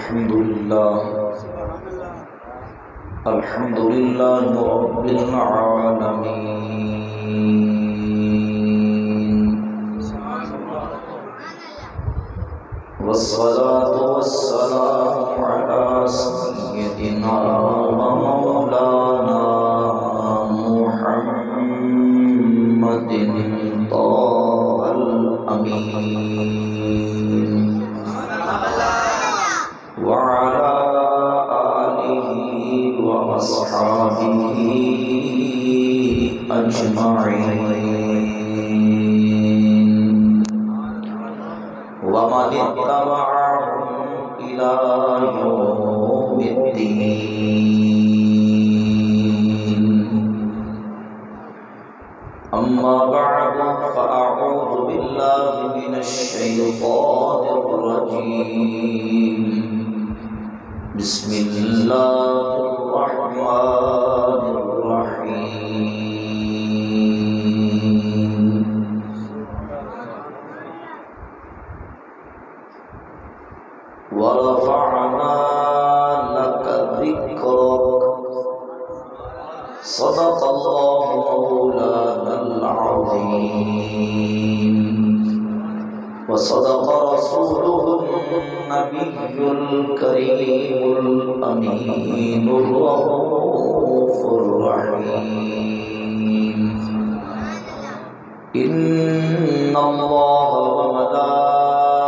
الحمد لله رب العالمين، والصلاة والسلام على سيدنا ومولانا محمد طه الأمين، وعلى آله وأصحابه أجمعين، ومن اتبعهم إلى يوم الدين. أما بعد، فأعوذ بالله من الشيطان الرجيم. بسم الله الرحمن الرحيم. ورفعنا لك ذكرك. صدق الله مولانا العظيم، وصدق رسوله النبي الكريم الأمين الرؤوف الرحيم. إن الله وملائكته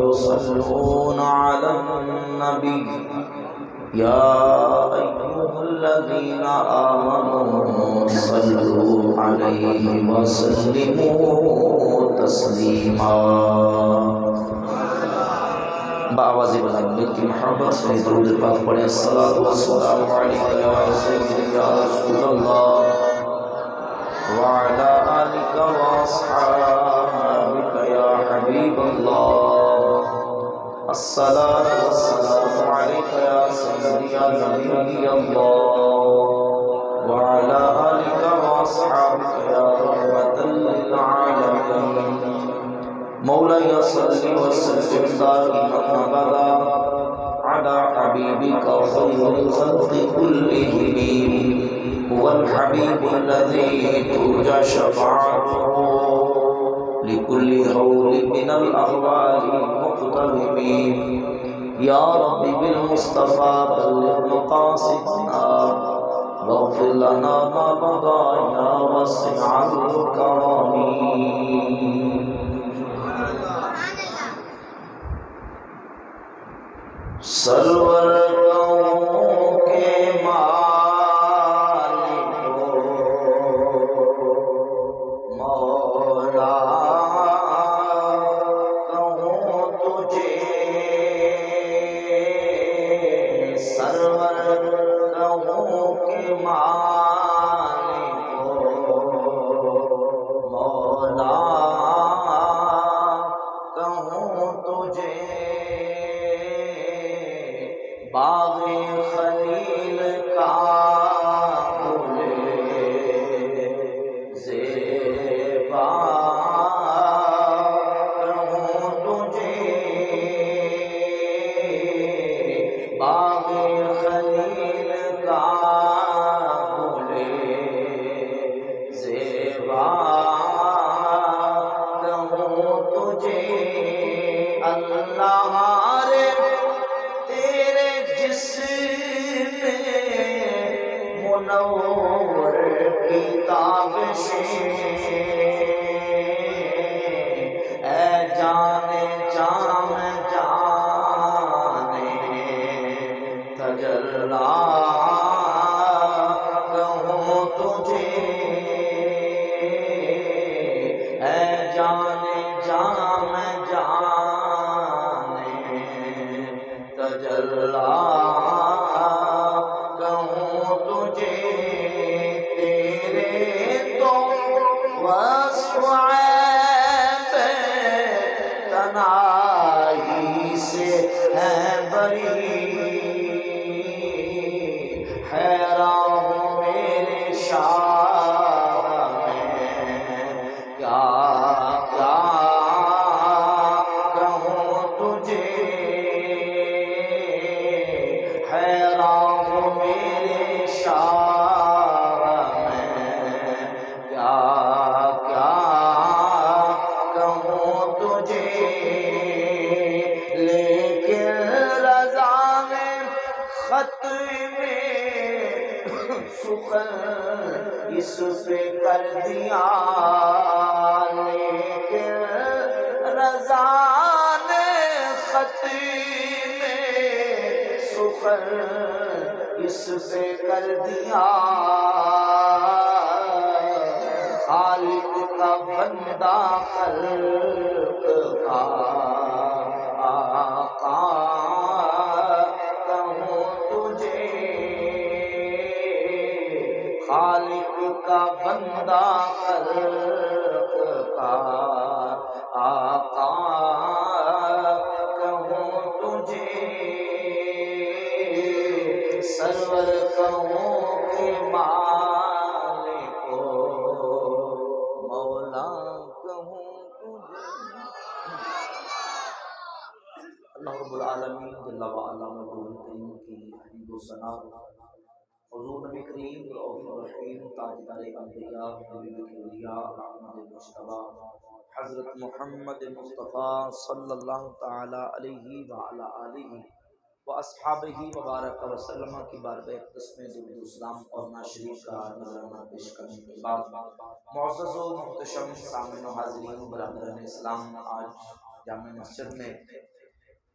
يصلون على النبي، يا أيها الذين آمنوا صلوا عليه وسلموا تسلیما. بآواز بلند کی محبت سے درود پاک پڑھیں. الصلاۃ والسلام علیک یا سیدی یا رسول اللہ، وعلی آلک واصحابک یا حبیب اللہ. الصلاۃ والسلام علیک یا سیدی یا نبی اللہ، وعلی آلک واصحابک یا رحمۃ للعالمین. مولاي صل وسلم دائما ابدا على حبيبك خير الخلق كلهم، هو الحبيب الذي ترجى شفاعته لكل هول من الاهوال مقترب. يا رب بالمصطفى بلغ مقاصدنا، واغفر لنا ما مضى يا واسع الكرم. سرور کے مالک مولا کہوں تجھے، سرور کہوں کے مالک مولا کہوں تجھے. باغ خلیل کا گل زیبا کہوں تجھے، باغ خلیل کا گل زیبا کہوں تجھے. اللہ منور کی تابشیں، اے جانے جام جانے تجلا کہوں تجھے، اے جانے جام جانے تجلا تجھے. تیرے تو وصف عیب تنہائی سے ہے بری، حیران ہوں میرے شاہ میں کیا کیا کہوں تجھے. خط میں سخن اس پہ کر دیا، لیکن رضا نے خط میں سخن اس پہ کر دیا، خالق کا بندہ خلق کا آقا کہوں تجھے، خالق کا بندہ خلق کا آقا کہوں تجھے، سرور کہوں کہ مالک مولا کہوں تجھے۔ اللہ رب العالمین جل وعلا مقبول کریم کی حمد و ثنا حضور نبی کریم رؤوف الرحیم تاجدار انبیاء حبیب اولیاء احمد مجتبی حضرت محمد مصطفیٰ صلی اللہ تعالی علیہ وعلی آلہ و اصحابہ وبارک وسلم کی بارگاہ اقدس میں درود و سلام اور ناشریف کا نذرانہ پیش کرنے کے بعد معزز و محتشم سامعین و حاضرین برادران اسلام، آج جامع مسجد میں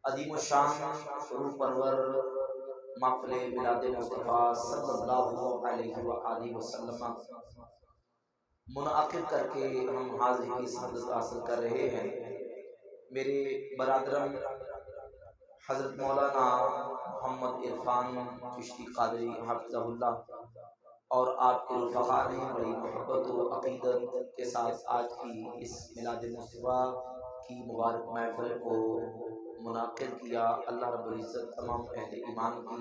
عظیم الشان روح پرور محفل میلاد مصطفیٰ صلی اللہ علیہ وآلہ وسلم منعقد کر کے ہم حاضری کی سعادت حاصل کر رہے ہیں۔ میرے برادرم حضرت مولانا محمد عرفان چشتی قادری حفظہ اللہ اور آپ کے رفقا نے بڑی محبت و عقیدت کے ساتھ آج کی اس میلاد مصطفیٰ کی مبارک محفل کو منعقد کیا۔ اللہ رب العزت تمام اہل ایمان کی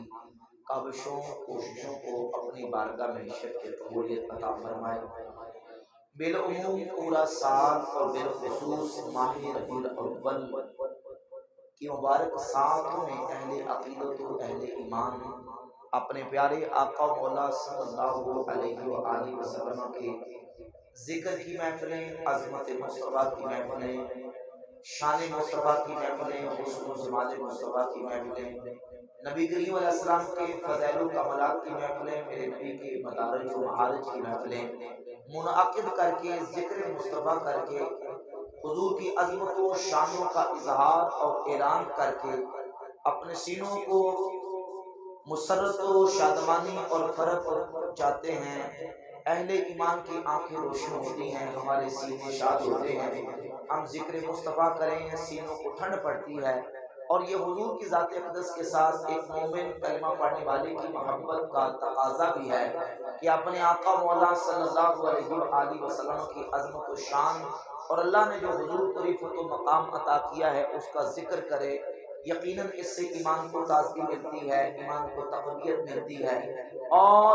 کاوشوں کوششوں کو اپنی بارگاہ میں شرف قبولیت عطا فرمائے۔ بالعموم پورا سال اور بالخصوص ماہ ربیع الاول کی مبارک ساتوں میں اہل عقیدت و اہل ایمان اپنے پیارے آقا مولا صلی اللہ علیہ وآلہ وسلم کے ذکر کی محفلیں، عظمت مصطفیٰ کی محفلیں، شان مصطفیٰ کی محفلیں، حسن و جمال مصطفیٰ کی محفلیں، نبی کریم علیہ السلام کے فضائل و کمالات کی محفلیں، میرے نبی کے مدارج و معارج کی محفلیں منعقد کر کے ذکر مصطفیٰ کر کے حضور کی عظمت و شانوں کا اظہار اور اعلان کر کے اپنے سینوں کو مسرت و شادمانی اور فرح چاہتے ہیں۔ اہل ایمان کی آنکھیں روشن ہوتی ہیں، ہمارے سینے شاد ہوتے ہیں، ہم ذکر مصطفیٰ کریں سینوں کو ٹھنڈ پڑتی ہے، اور یہ حضور کی ذات اقدس کے ساتھ ایک مومن کلمہ پڑھنے والے کی محبت کا تقاضا بھی ہے کہ اپنے آقا مولا صلی اللہ علیہ وآلہ وسلم کی عظمت و شان اور اللہ نے جو حضور کو رفعت و مقام عطا کیا ہے اس کا ذکر کرے۔ یقیناً اس سے ایمان کو تازگی ملتی ہے، ایمان کو تقویت ملتی ہے، اور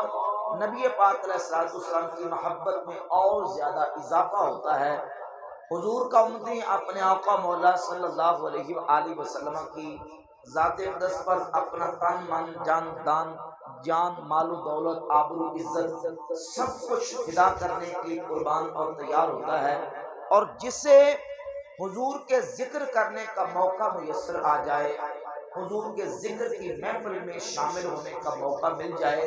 نبی پاک علیہ السلام کی محبت میں اور زیادہ اضافہ ہوتا ہے۔ حضور کا امتی اپنے آقا مولا صلی اللہ علیہ وآلہ وسلم کی ذات اقدس پر اپنا تن من جان مال و دولت آبرو عزت سب کچھ فدا کرنے کے لیے قربان اور تیار ہوتا ہے، اور جسے حضور کے ذکر کرنے کا موقع میسر آ جائے، حضور کے ذکر کی محفل میں شامل ہونے کا موقع مل جائے،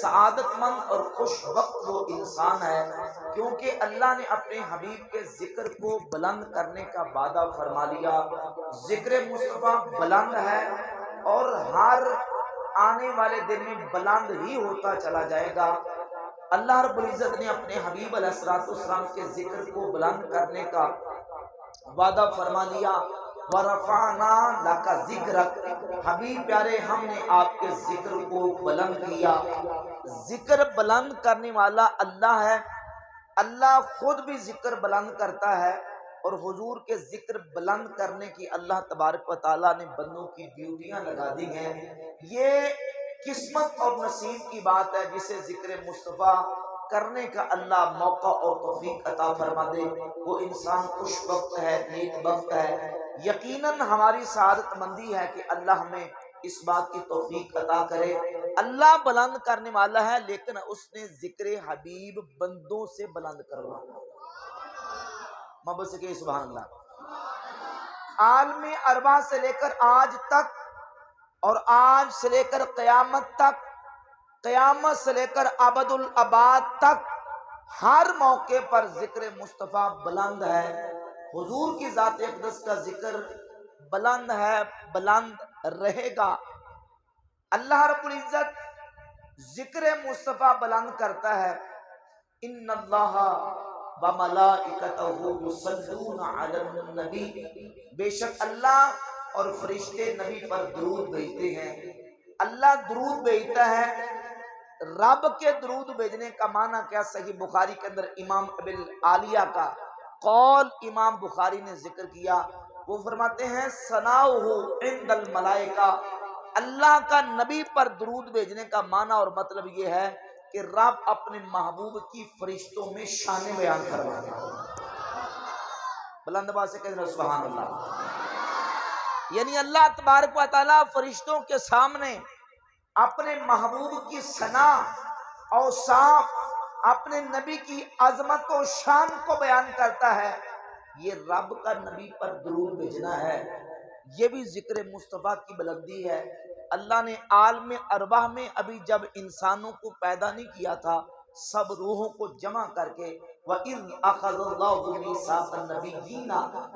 سعادت مند اور خوش وقت وہ انسان ہے، کیونکہ اللہ نے اپنے حبیب کے ذکر کو بلند کرنے کا وعدہ فرما لیا۔ ذکر مصطفیٰ بلند ہے اور ہر آنے والے دن میں بلند ہی ہوتا چلا جائے گا۔ اللہ رب العزت نے اپنے حبیب علیہ السلام کے ذکر کو بلند کرنے کا وعدہ فرما لیا۔ وَرَفَعْنَا لَكَ ذِكْرَكَ، حبیب پیارے ہم نے آپ کے ذکر کو بلند کیا۔ ذکر بلند کرنے والا اللہ ہے، اللہ خود بھی ذکر بلند کرتا ہے، اور حضور کے ذکر بلند کرنے کی اللہ تبارک و تعالیٰ نے بندوں کی ڈیوٹیاں لگا دی ہیں۔ یہ قسمت اور نصیب کی بات ہے جسے ذکر مصطفیٰ کرنے کا اللہ موقع اور توفیق عطا فرما دے، وہ انسان خوش وقت ہے، نیک وقت ہے۔ یقیناً ہماری سعادت مندی ہے کہ اللہ ہمیں اس بات کی توفیق عطا کرے۔ اللہ بلند کرنے والا ہے، لیکن اس نے ذکر حبیب بندوں سے بلند کروانا۔ محبت سے کہیے سبحان اللہ۔ عالم اربع سے لے کر آج تک اور آج سے لے کر قیامت تک، قیامت سے لے کر ابد الآباد تک ہر موقع پر ذکر مصطفیٰ بلند ہے۔ حضور کی ذات اقدس کا ذکر بلند ہے، بلند رہے گا۔ اللہ رب العزت ذکر مصطفیٰ بلند کرتا ہے، ان اللہ و ملائکتہ یصلون علی النبی، بے شک اللہ اور فرشتے نبی پر درود بھیجتے ہیں۔ اللہ درود بھیجتا ہے۔ رب کے درود بھیجنے کا معنی کیا؟ صحیح بخاری کے اندر امام ابی العالیہ کا قول امام بخاری نے ذکر کیا، وہ فرماتے ہیں ثناؤہ عند الملائکہ، اللہ کا نبی پر درود بھیجنے کا معنی اور مطلب یہ ہے کہ رب اپنے محبوب کی فرشتوں میں شان بیان فرماتے ہیں۔ بلند آواز سے کہتے ہیں سبحان اللہ۔ یعنی اللہ تبارک و تعالیٰ فرشتوں کے سامنے اپنے محبوب کی ثنا اور اوصاف، اپنے نبی کی عظمت و شان کو بیان کرتا ہے۔ یہ رب کا نبی پر درود بھیجنا ہے، یہ بھی ذکر مصطفیٰ کی بلندی ہے۔ اللہ نے عالم ارواح میں ابھی جب انسانوں کو پیدا نہیں کیا تھا، سب روحوں کو جمع کر کے وَإِذْ أَخَذَ اللَّهُ مِيثَاقَ النَّبِيِّينَ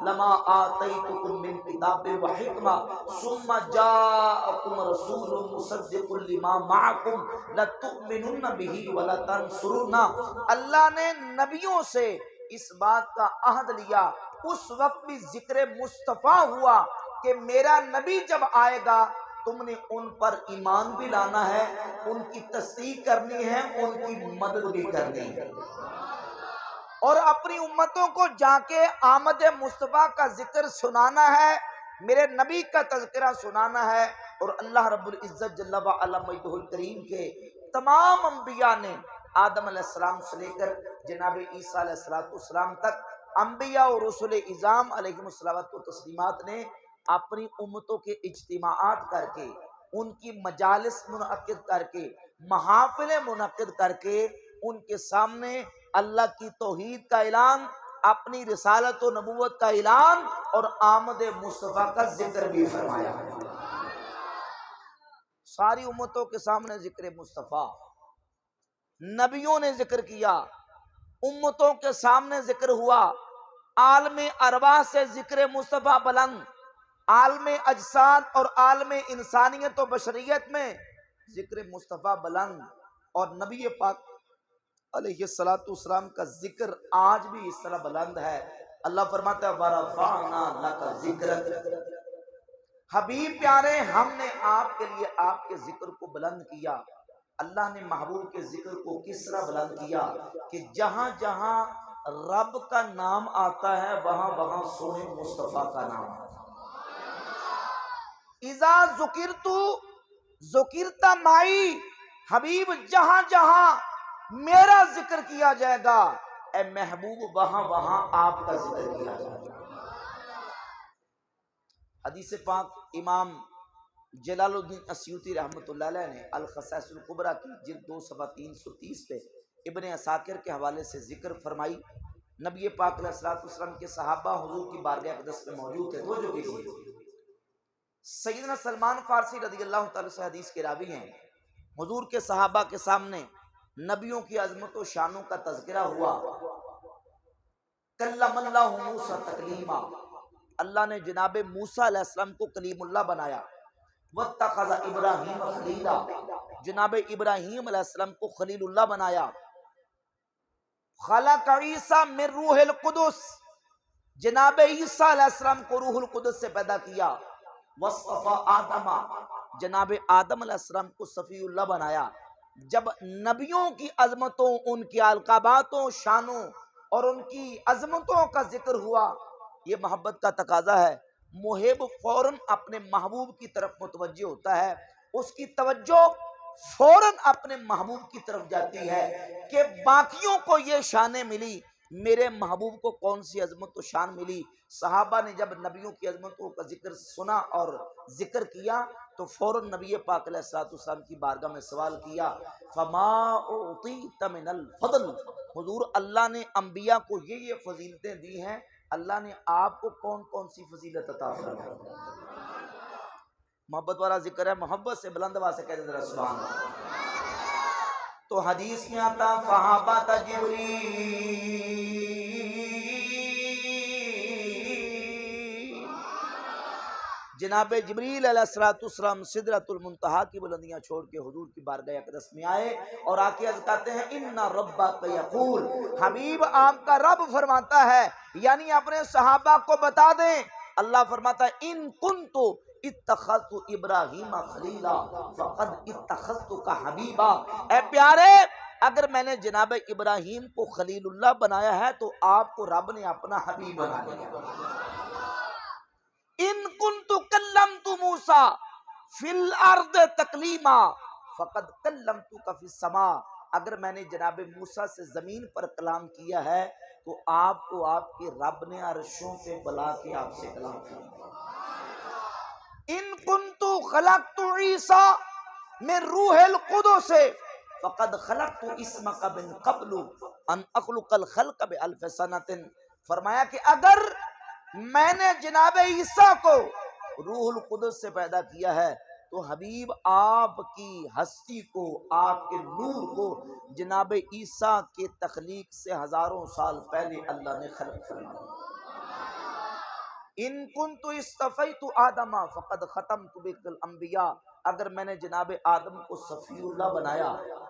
لَمَا آتَيْتُكُم مِّن كِتَابٍ وَحِكْمَةٍ ثُمَّ جَاءَكُمْ رَسُولٌ مُّصَدِّقٌ لِّمَا مَعَكُمْ لَتُؤْمِنُنَّ بِهِ وَلَتَنصُرُنَّهُ۔ اللہ نے نبیوں سے اس بات کا عہد لیا، اس وقت بھی ذکر مصطفیٰ ہوا کہ میرا نبی جب آئے گا تم نے ان پر ایمان بھی لانا ہے، ان کی تصدیق کرنی ہے، ان کی مدد بھی کرنی ہے، اور اپنی امتوں کو جا کے آمد مصطفیٰ کا ذکر سنانا ہے، میرے نبی کا تذکرہ سنانا ہے۔ اور اللہ رب العزت جل وعلا مجدہ الکریم کے تمام انبیاء نے آدم علیہ السلام سے لے کر جناب عیسیٰ علیہ السلام تک انبیاء اور رسول اعظام علیہم الصلوۃ والتسلیمات نے اپنی امتوں کے اجتماعات کر کے، ان کی مجالس منعقد کر کے، محافل منعقد کر کے ان کے سامنے اللہ کی توحید کا اعلان، اپنی رسالت و نبوت کا اعلان اور آمد مصطفیٰ کا ذکر بھی فرمایا۔ ساری امتوں کے سامنے ذکر مصطفیٰ، نبیوں نے ذکر کیا، امتوں کے سامنے ذکر ہوا، عالم ارواح سے ذکر مصطفیٰ بلند، عالم اجساد اور عالم انسانیت و بشریت میں ذکر مصطفیٰ بلند، اور نبی پاک علیہ السلام کا ذکر آج بھی اس طرح بلند ہے۔ اللہ فرماتا ہے وَرَفَعْنَا لَكَ ذِكْرَكَ، حبیب پیارے ہم نے آپ کے لیے آپ کے ذکر کو بلند کیا۔ اللہ نے محبوب کے ذکر کو کس طرح بلند کیا کہ جہاں جہاں رب کا نام آتا ہے وہاں وہاں سونے مصطفیٰ کا نام آتا ہے۔ اذا ذکرت ذکرت معی، حبیب جہاں جہاں میرا ذکر کیا جائے گا اے محبوب وہاں وہاں آپ کا ذکر کیا جائے گا۔ حدیث پاک امام جلال الدین اسیوطی رحمۃ اللہ علیہ نے الخصائص الکبریٰ کی جلد 2 صفحہ 330 پہ ابن عساکر کے حوالے سے ذکر فرمائی، نبی پاک علیہ السلام کے صحابہ حضور کی بارگاہ اقدس میں موجود تھے۔ توجہ کیجیے، سیدنا سلمان فارسی رضی اللہ تعالیٰ سے حدیث کے راوی ہیں، حضور کے صحابہ کے سامنے نبیوں کی عظمت و شانوں کا تذکرہ ہوا۔ کلم اللہ موسیٰ تکلیما، اللہ نے جناب موسیٰ علیہ السلام کو کلیم اللہ بنایا۔ واتخذ ابراہیم خلیلا، جناب ابراہیم علیہ السلام کو خلیل اللہ بنایا۔ خلق عیسیٰ من روح القدس، جناب عیسیٰ علیہ السلام کو روح القدس سے پیدا کیا۔ واصطفى آدم، جناب آدم علیہ السلام کو صفی اللہ بنایا۔ جب نبیوں کی عظمتوں، ان کی القاباتوں، شانوں اور ان کی عظمتوں کا ذکر ہوا، یہ محبت کا تقاضا ہے۔ محب فوراً اپنے محبوب کی طرف متوجہ ہوتا ہے، اس کی توجہ فوراً اپنے محبوب کی طرف جاتی ہے کہ باقیوں کو یہ شانیں ملی، میرے محبوب کو کون سی عظمت و شان ملی۔ صحابہ نے جب نبیوں کی عظمتوں کا ذکر سنا اور ذکر کیا تو فوراً نبی پاک علیہ السلام کی بارگاہ میں سوال کیا، فما اعطیت من الفضل، حضور اللہ نے انبیاء کو یہ فضیلتیں دی ہیں، اللہ نے آپ کو کون کون سی فضیلت عطا فرمائی؟ محبت والا ذکر ہے، محبت سے بلند آواز سے کہتے ذرا سبحان اللہ۔ تو حدیث میں آتا فہابت جبریل، جناب جبریل علیہ السلام سدرۃ المنتہا کی بلندیاں چھوڑ کے حضور کی بارگاہ اقدس میں آئے اور آ کے عرض کرتے ہیں ان ربک یقول، حبیب آپ کا رب فرماتا ہے، یعنی اپنے صحابہ کو بتا دیں، اللہ فرماتا ہے ان کنت اتخذت ابراہیم خلیلا فقد اتخذتک حبیبا، اے پیارے اگر میں نے جناب ابراہیم کو خلیل اللہ بنایا ہے تو آپ کو رب نے اپنا حبیب بنا لیا۔ ان کنت کلمت موسیٰ فی الارض تکلیما فقد کلمتک فی السماء، اگر میں نے جناب موسیٰ سے زمین پر کلام کیا ہے تو آپ کو آپ کے رب نے عرشوں پہ بلا کے آپ سے کلام کیا۔ ان کنت خلقت عیسیٰ من روح القدس فقد خلقت اسمک من قبل ان اخلق الخلق بألف سنۃ، فرمایا کہ اگر میں نے جناب عیسیٰ کو روح القدس سے پیدا کیا ہے تو حبیب آپ کی ہستی کو، آپ کے نور کو جناب عیسیٰ کے تخلیق سے ہزاروں سال پہلے اللہ نے خلق فرمایا۔ ان کنت اصطفیت آدم فقد ختمت بک الانبیاء، اگر میں نے جناب آدم کو صفی اللہ بنایا،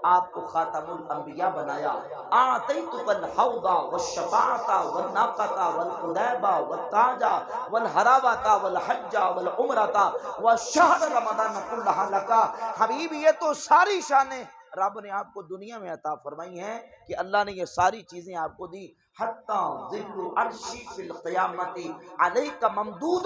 آپ کو خاتم الانبیاء بنایا۔ اعطیتک الحوض والشفاعۃ والناقۃ والقلیب والتاج والحراوۃ والحج والعمرۃ وشہر رمضان کلھا لک، حبیب یہ تو ساری شانیں رب نے آپ کو دنیا میں عطا فرمائی ہیں کہ اللہ نے یہ ساری چیزیں آپ کو دی۔ حتی ظل عرشی فی القیامت علیک ممدود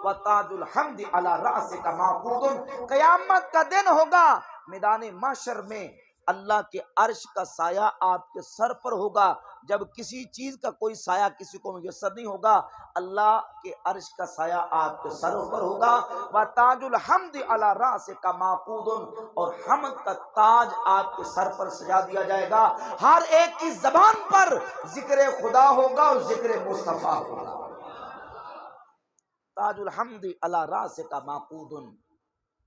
وتاج الحمد علی رأسک معقود، قیامت کا دن ہوگا میدان محشر میں اللہ کے عرش کا سایہ آپ کے سر پر ہوگا، جب کسی چیز کا کوئی سایہ کسی کو میسر نہیں ہوگا، اللہ کے عرش کا سایہ آپ کے سر پر ہوگا۔ وتاج الحمد علی رأسک معقود، اور حمد کا تاج آپ کے سر پر سجا دیا جائے گا، ہر ایک کی زبان پر ذکر خدا ہوگا اور ذکر مصطفیٰ ہوگا۔ تاج الحمد علی رأسک معقود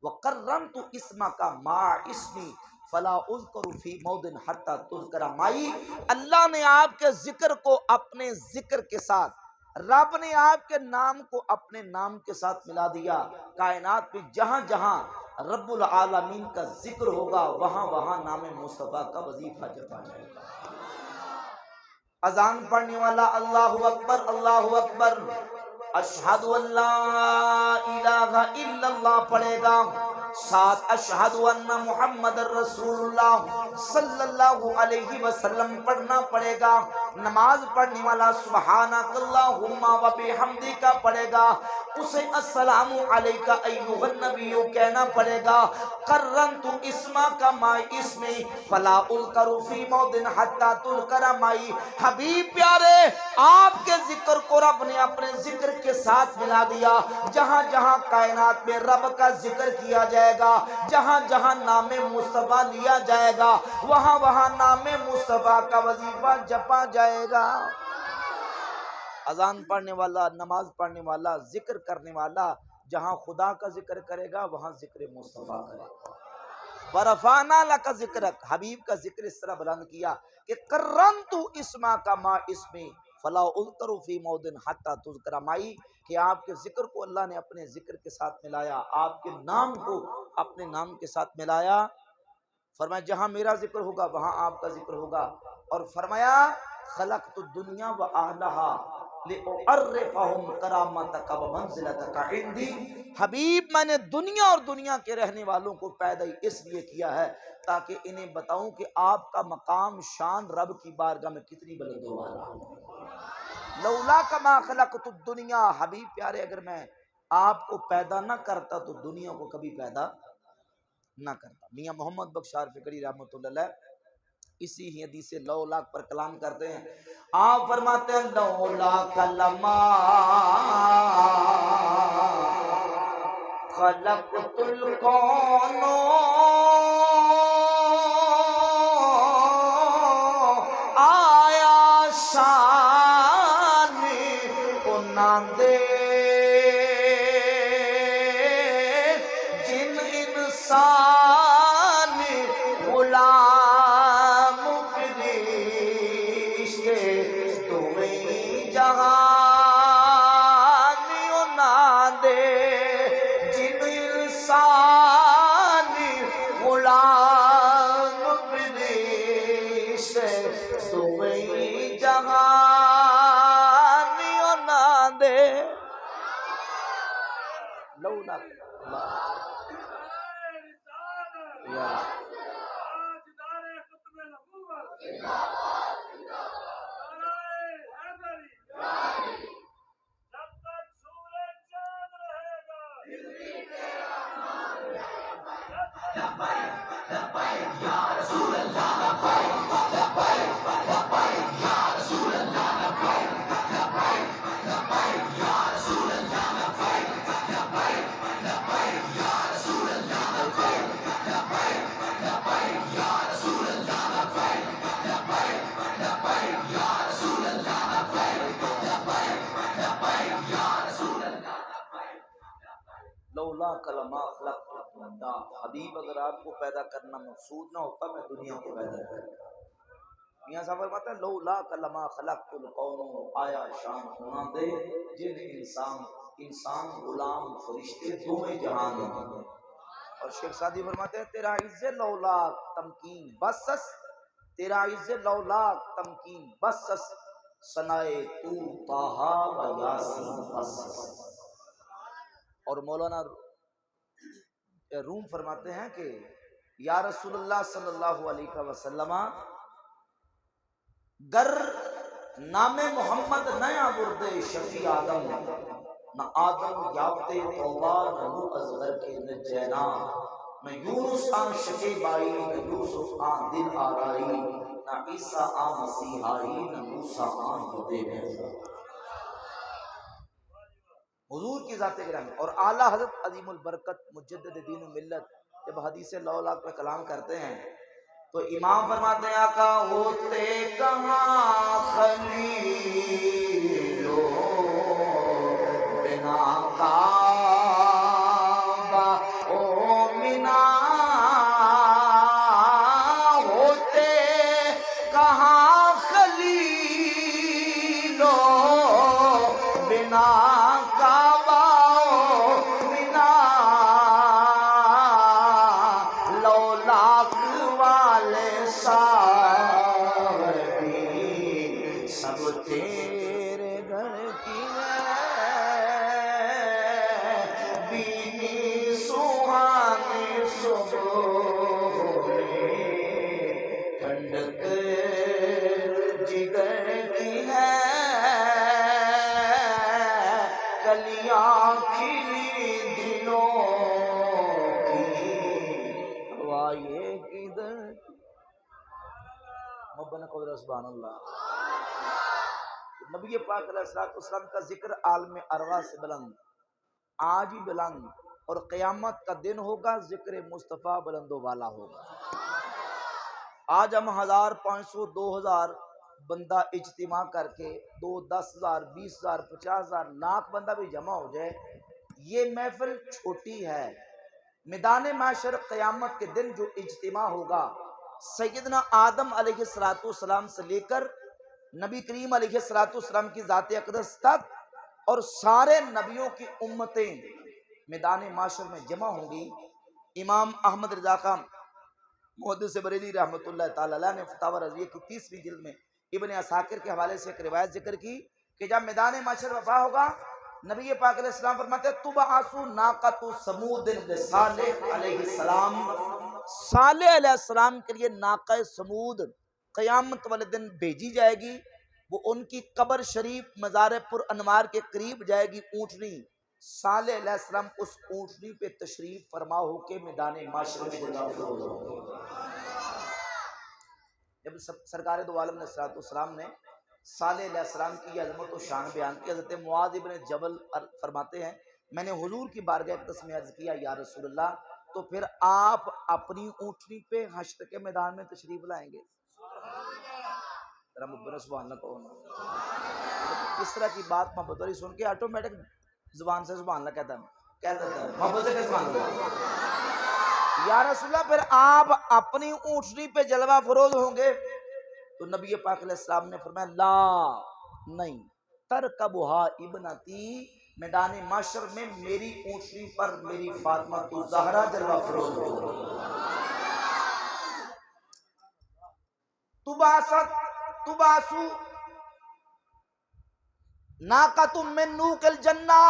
وقرنت اسمک مع اسمی فلا اذکر فی موضع حتی تذکر معی، اللہ نے آپ کے ذکر کو اپنے ذکر کے ساتھ، رب نے آپ کے نام کو اپنے نام کے ساتھ ملا دیا، کائنات میں جہاں جہاں رب العالمین کا ذکر ہوگا وہاں وہاں نام مصطفیٰ کا وظیفہ جپا جائے گا۔ اذان پڑھنے والا اللہ اکبر اللہ اکبر اشہد ان لا الہ الا اللہ پڑھے گا، ساتھ اشہد ان محمد رسول اللہ صلی اللہ علیہ وسلم پڑھنا پڑے گا۔ نماز پڑھنے والا سبحانک اللہم و بحمدک پڑھے گا، اسے السلام علیکہ ایھا النبی کہنا پڑے گا۔ قرنت اسمک مع اسمی فلا اذکر فی موضع حتی تذکر معی، حبیب پیارے آپ کے ذکر کو رب نے اپنے ذکر کے ساتھ ملا دیا، جہاں جہاں کائنات میں رب کا ذکر کیا جائے گا، جہاں جہاں نام مصطفیٰ لیا جائے گا وہاں وہاں نام مصطفیٰ کا وظیفہ جپا جائے گا۔ اذان پڑھنے والا، نماز پڑھنے والا، ذکر کرنے والا جہاں خدا کا ذکر کرے گا وہاں ذکر مصطفیٰ کرے گا۔ ورفعنا لک ذکرک، حبیب کا ذکر اس طرح بلند کیا کہ قرنت اسمک مع اسمی فلا اذکر فی موضع حتی تذکر معی، کہ آپ کے ذکر کو اللہ نے اپنے ذکر کے ساتھ ملایا، آپ کے نام کو اپنے نام کے ساتھ ملایا۔ فرمایا جہاں میرا ذکر ہوگا وہاں آپ کا ذکر ہوگا، اور فرمایا خلقت الدنیا واہلھا لأعرفہم کرامتک ومنزلتک عندی، حبیب میں نے دنیا اور دنیا کے رہنے والوں کو پیدا اس لیے کیا ہے تاکہ انہیں بتاؤں کہ آپ کا مقام شان رب کی بارگاہ میں کتنی بلند و بالا ہے۔ لولا کما خلقت الدنیا، حبیب پیارے اگر میں آپ کو پیدا نہ کرتا تو دنیا کو کبھی پیدا نہ کرتا۔ میاں محمد بخش فکری رحمۃ اللہ علیہ اسی ہی حدیث لولا پر کلام کرتے ہیں، آپ فرماتے ہیں لولا کلما خلقت الکون آیا شان کو نہ دے انسان غلام فرشتے تمہیں جہانیوں نہ دے جن انسان غلام فرشتے تمہیں جہانیوں نہ دے لولا لولا کلمہ خلق حبیب اگر آپ کو پیدا کرنا مقصود نہ ہوتا میں دنیا کو پیدا کرتا۔ میاں صاحب فرماتے ہیں لولا کلمہ خلقت الکون آیا شان ہونا دے جن انسان غلام فرشتے دونوں جہان ہونا دے۔ اور شیخ سعدی فرماتے ہیں تیرا عز لولا تمکین بسس تیرا عز لولا تمکین بسس ثنائے تو طٰہٰ و یاسین بسس۔ اور مولانا روم فرماتے ہیں کہ یا رسول اللہ صلی اللہ علیہ وسلم گر نام محمد نیا برد شفیع آدم نہ آدم یافتے توبہ نہ نو ازغر کے نجینا نہ یونس آن شکیب آئی نہ یوسف آن دل آرائی نہ عیسیٰ آن مسیح آئی نہ موسیٰ آن بدے بیزا۔ حضور کی ذات گرامی اور اعلیٰ حضرت عظیم البرکت مجدد دین و ملت جب حدیث لولا پہ کلام کرتے ہیں تو امام فرماتے ہیں آقا ہوتے کہاں خلیلو بنا کعبہ او منا ہوتے کہاں خلیلو بنا سب تیرے گھر کی بینی سہانی صبح ٹھنڈک جگر کی ہے کلیاں کھلی دلوں کی وائے کدھر محبت قدر سبحان اللہ۔ نبی پاک علیہ السلام کا ذکر عالم ارواح سے بلند آج ہی بلند اور قیامت کا دن ہوگا ذکر مصطفیٰ بلند و بالا ہوگا۔ آج ہم 1500 2000 بندہ اجتماع کر کے 2 10,000 20,000 50,000 لاکھ بندہ بھی جمع ہو جائے یہ محفل چھوٹی ہے۔ میدان محشر قیامت کے دن جو اجتماع ہوگا سیدنا آدم علیہ السلام سے لے کر نبی کریم علیہ السلام کی ذات اقدس تک اور سارے نبیوں کی امتیں میدان معاشر میں جمع ہوں گی۔ امام احمد رضا خان محدث بریلوی رحمۃ اللہ تعالی علیہ نے فتاوی رضویہ کی 30ویں جلد میں ابن عساکر کے حوالے سے ایک روایت ذکر کی کہ جب میدان معاشر وفا ہوگا نبی پاک علیہ السلام فرماتے ہیں تبعث ناقۃ ثمود لصالح علیہ السلام، صالح علیہ السلام کے لیے ناقہ ثمود قیامت والے دن بھیجی جائے گی، وہ ان کی قبر شریف مزار پر انوار کے قریب جائے گی اونٹنی، صالح علیہ السلام اس اونٹنی پہ تشریف فرما ہو کے میدان معاشر میں داخل ہو جائیں گے۔ جب سرکار دو عالم علیہ السلام نے صالح علیہ السلام کی عظمت و شان بیان کی، حضرت معاذ ابن جبل فرماتے ہیں میں نے حضور کی بارگاہ اقدس میں عرض کیا یا رسول اللہ تو پھر آپ اپنی اونٹنی پہ حشر کے میدان میں تشریف لائیں گے؟ سبحان اللہ کہو نا۔ اس طرح کی بات محبت والی سن کے آٹومیٹک زبان سے سبحان اللہ کہتا ہے محبت سے سبحان اللہ۔ یا رسول اللہ پھر آپ اپنی اونٹنی پہ جلوہ فروز ہوں گے؟ تو نبی پاک علیہ السلام نے فرمایا لا نہیں، ترکبھا ابنتی، میدان معاشر میں میری اونٹنی پر میری فاطمہ الزہرا جلوہ فروز ہوگی۔ تباسو ناقۃ من نوق الجنہ،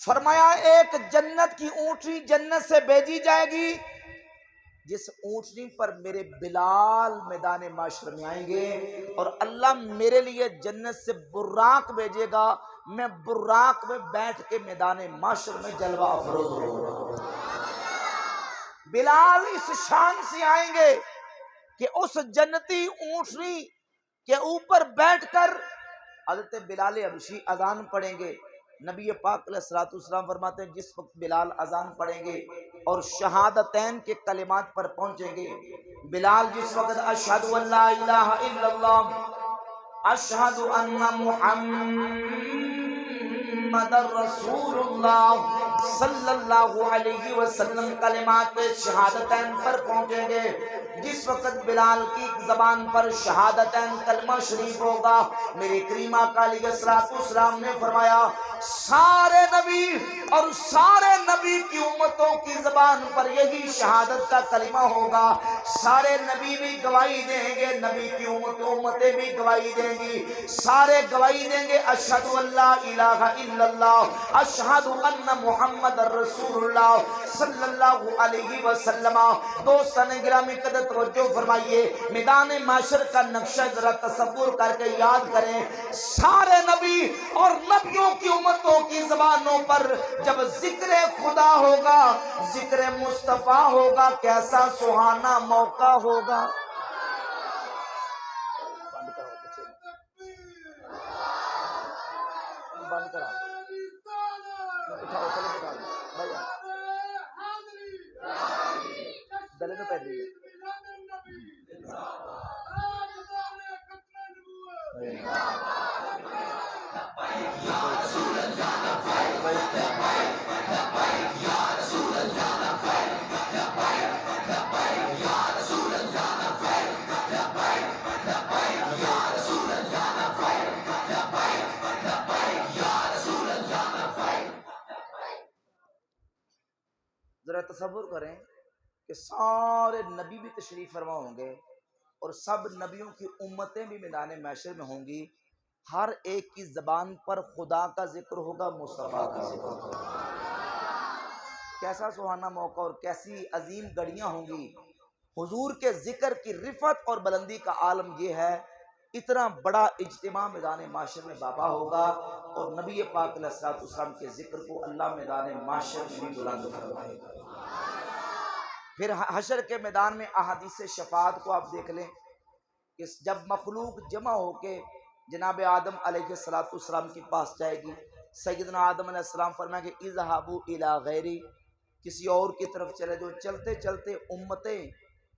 فرمایا ایک جنت کی اونٹنی جنت سے بھیجی جائے گی، جس اونٹنی پر میرے بلال میدان معاشر میں آئیں گے، اور اللہ میرے لیے جنت سے براق بھیجے گا، میں براق میں بیٹھ کے میدان معاشر میں جلوہ افروز ہوگا۔ بلال اس شان سے آئیں گے کہ اس جنتی اونٹنی کے اوپر بیٹھ کر حضرت بلال حبشی اذان پڑھیں گے۔ نبی پاک علیہ الصلوۃ والسلام فرماتے ہیں جس وقت بلال اذان پڑھیں گے اور شہادتین کے کلمات پر پہنچیں گے، بلال جس وقت اشہد ان لا الہ الا اللہ اشہد ان محمد رسول اللہ صلی اللہ علیہ وسلم کلمات شہادتین پر پہنچیں گے، جس وقت بلال کی زبان پر شہادتین کلمہ شریف ہوگا، میرے کریم آقا علیہ الصلوۃ والسلام نے فرمایا سارے نبی اور سارے نبی کی امتوں کی زبان پر یہی شہادت کا کلمہ ہوگا، سارے نبی بھی گواہی دیں گے، نبی کی امتیں بھی گواہی دیں گی، سارے گواہی دیں گے اشہد ان لا الہ الا اللہ اشہد ان محمد رسول اللہ صلی اللہ علیہ وسلم۔ دوستان گرامی قدر توجہ فرمائیے، میدان معاشر کا نقشہ ذرا تصور کر کے یاد کریں، سارے نبی اور نبیوں کی امتوں کی زبانوں پر جب ذکر خدا ہوگا، ذکر مصطفیٰ ہوگا، کیسا سہانا موقع ہوگا۔ بند کرا اٹھاؤ چلو اٹھا بھائی گلے میں پہن لیے ذرا تصور کریں کہ سارے نبی بھی تشریف فرما ہوں گے اور سب نبیوں کی امتیں بھی میدان محشر میں ہوں گی، ہر ایک کی زبان پر خدا کا ذکر ہوگا، مصطفیٰ کا ذکر ہوگا۔ کیسا سہانا موقع اور کیسی عظیم گھڑیاں ہوں گی۔ حضور کے ذکر کی رفعت اور بلندی کا عالم یہ ہے، اتنا بڑا اجتماع میدان معاشر میں باپا ہوگا اور نبی پاک علیہ الصلوۃ والسلام کے ذکر کو اللہ میدان معاشر میں بھی بلند فرمائے گا۔ پھر حشر کے میدان میں احادیث شفاعت کو آپ دیکھ لیں کہ جب مخلوق جمع ہو کے جناب آدم علیہ السلام کے پاس جائے گی، سیدنا آدم علیہ السلام فرمائیں گے اذهبوا الی غیری، کسی اور کی طرف چلے جو، چلتے چلتے امتیں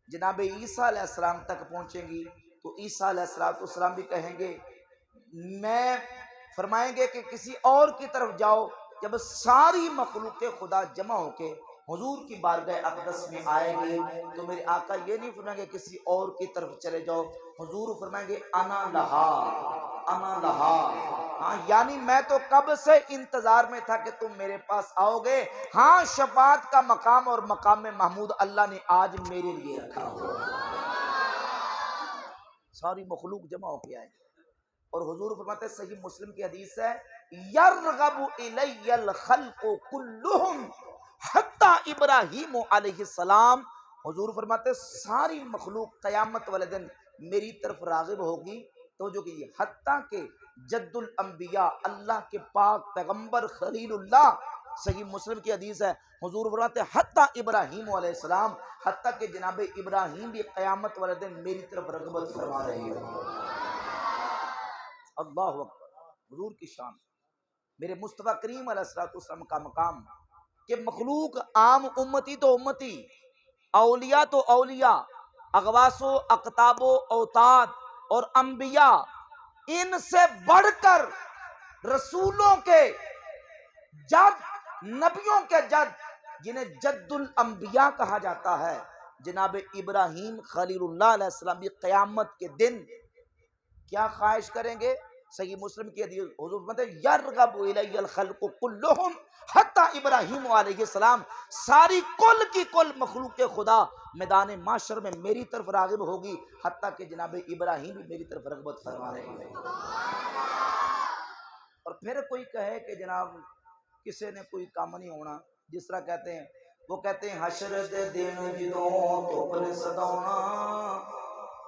جناب عیسیٰ علیہ السلام تک پہنچیں گی تو عیسیٰ علیہ السلام بھی کہیں گے، میں فرمائیں گے کہ کسی اور کی طرف جاؤ۔ جب ساری مخلوق خدا جمع ہو کے حضور کی بارگاہ اقدس میں آئے گی تو میرے آقا یہ نہیں فرمائیں گے کسی اور کی طرف چلے جاؤ، حضور فرمائیں گے انا لہا انا لہا، ہاں یعنی میں تو کب سے انتظار میں تھا کہ تم میرے پاس آؤ گے، ہاں شفاعت کا مقام اور مقام محمود اللہ نے آج میرے لیے رکھا ہو۔ ساری مخلوق جمع ہو کے آئے اور حضور فرماتے ہیں صحیح مسلم کی حدیث ہے یرغب الی الخلق کلہم حتی ابراہیم علیہ السلام، حضور فرماتے ہیں ساری مخلوق قیامت والے دن میری طرف راغب ہوگی، تو جو کہ حتیٰ کہ جد الانبیاء اللہ کے پاک پیغمبر خلیل اللہ، صحیح مسلم کی حدیث ہے، حضور فرماتے ہیں حتیٰ ابراہیم علیہ السلام، حتیٰ کہ جناب ابراہیم بھی قیامت والے دن میری طرف رغبت فرما رہے ہیں۔ اللہ اکبر، حضور کی شان، میرے مصطفیٰ کریم علیہ السلام کا مقام کہ مخلوق عام امتی تو امتی، اولیاء تو اولیاء، اغواس و اقطاب و اوتاد اور انبیاء، ان سے بڑھ کر رسولوں کے جد، نبیوں کے جد جنہیں جد الانبیاء کہا جاتا ہے، جناب ابراہیم خلیل اللہ علیہ السلام بھی قیامت کے دن کیا خواہش کریں گے؟ صحیح مسلم کی حدیث حضور فرماتے ہیں یرغب الی الخلق کلہم حتی ابراہیم علیہ السلام، ساری کل کی کل مخلوق خدا میدان معاشر میں میری طرف راغب ہوگی، حتیٰ کہ جناب ابراہیم بھی میری طرف رغبت فرما رہے ہیں۔ اور پھر کوئی کہے کہ جناب کسی نے کوئی کام نہیں ہونا، جس طرح کہتے ہیں، وہ کہتے ہیں حشر دے دن جدوں توپن سداؤنا،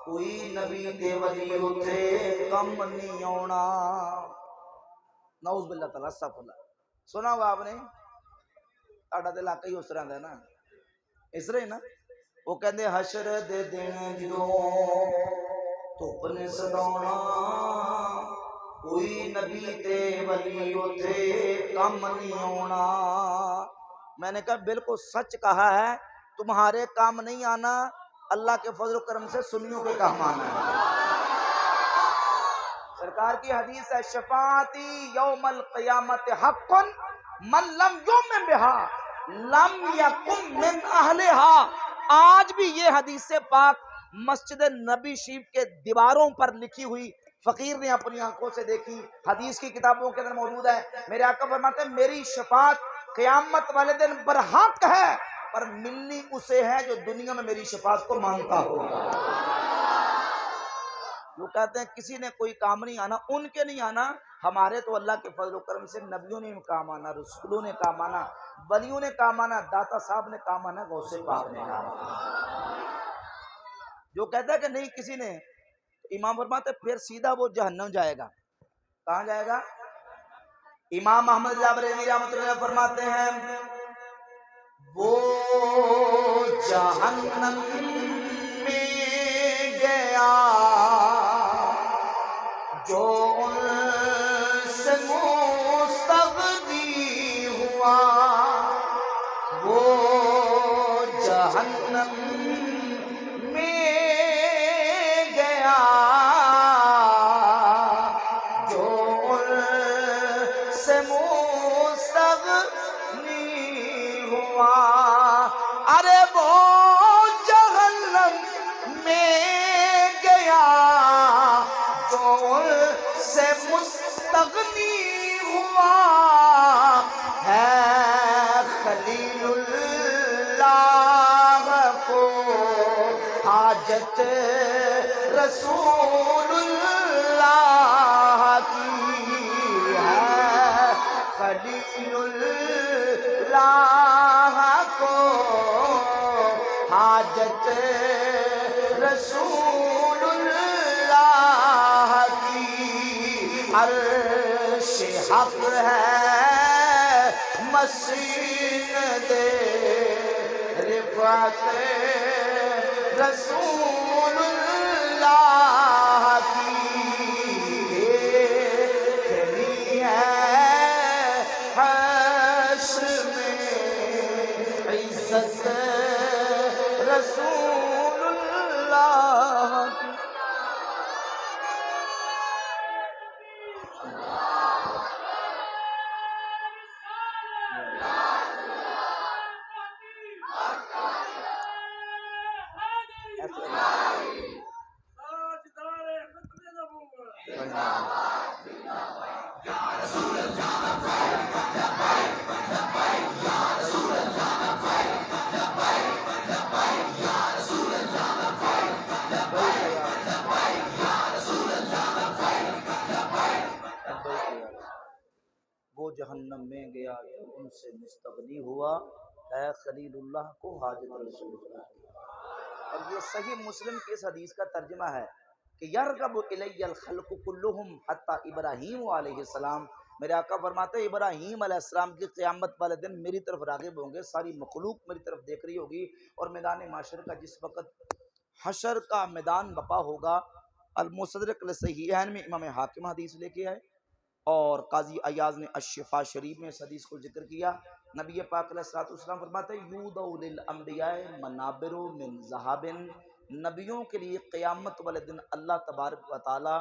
کوئی نبی تے ولی اٹھے کم نہیں آنا۔ نعوذ باللہ تعالیٰ استغفر اللہ۔ سنا ہوا آپ نے؟ تہاڈا تے علاقہ ہی اس طرح دا ہے نا، اس طرح ہی نا۔ وہ کہندے حشر دے دن جدوں توپن سداؤنا، کوئی نبی تے ولی اٹھے کم نہیں آنا۔ میں نے کہا بالکل سچ کہا ہے، تمہارے کام نہیں آنا، اللہ کے فضل و کرم سے سنیوں کے کام آنا ہے۔ سرکار کی حدیث ہے شفاعتی یوم القیامت حق من لم یؤمن بها لم یکن من اہلها۔ آج بھی یہ حدیث پاک مسجد نبی شریف کے دیواروں پر لکھی ہوئی فقیر نے اپنی آنکھوں سے دیکھی، حدیث کی کتابوں کے اندر موجود ہے۔ میرے آقا فرماتے ہیں میری شفاعت قیامت والے دن برحق ہے، پر ملنی اسے ہے جو دنیا میں میری شفاعت کو مانتا ہوگا۔ وہ کہتے ہیں کسی نے کوئی کام نہیں آنا، ان کے نہیں آنا، ہمارے تو اللہ کے فضل و کرم سے نبیوں نے کام آنا، رسولوں نے کام آنا، ولیوں نے کام آنا، داتا صاحب نے کام آنا، غوث پاک نے کام آنا۔ جو کہتا ہے کہ نہیں کسی نے، امام فرماتے پھر سیدھا وہ جہنم جائے گا۔ کہاں جائے گا؟ امام احمد بریلوی رحمۃ اللہ علیہ فرماتے ہیں وہ جہنم میں گیا جو ان سے مستغنی ہوا، وہ جہنم میں گیا جو ان سے مستغنی ہوا۔ ارے وہ جہنم میں گیا جو ان سے مستغنی ہوا، ہے خلیل اللہ کو حاجت رسول اللہ کی، ہے خلیل اللہ کو حاجت رسول اللہ کی، عرش حق ہے مسند رفعت رسول اللہ کی، دیکھنی ہے حشر میں عزت رسول اللہ کی۔ وہ جہنم میں گیا جو ان سے مستغنی ہوا، اے خلیل اللہ کو حاجت رسول اللہ۔ اور یہ صحیح مسلم کی اس حدیث کا ترجمہ ہے کہ یرغب الی الخلق کلہم حتی ابراہیم علیہ السلام۔ میرے آقا فرماتے ہیں ابراہیم علیہ السلام کی قیامت والے دن میری طرف راغب ہوں گے، ساری مخلوق میری طرف دیکھ رہی ہوگی، اور میدان معاشر کا جس وقت حشر کا میدان بپا ہوگا، المستدرک لصحیحین میں امام حاکم حدیث لے کے آئے، اور قاضی ایاز نے الشفا شریف میں اس حدیث کو ذکر کیا۔ نبی پاک علیہ الصلوۃ والسلام فرماتے ہیں یودع للانبیاء منابر من ذہب، نبیوں کے لیے قیامت والے دن اللہ تبارک و تعالی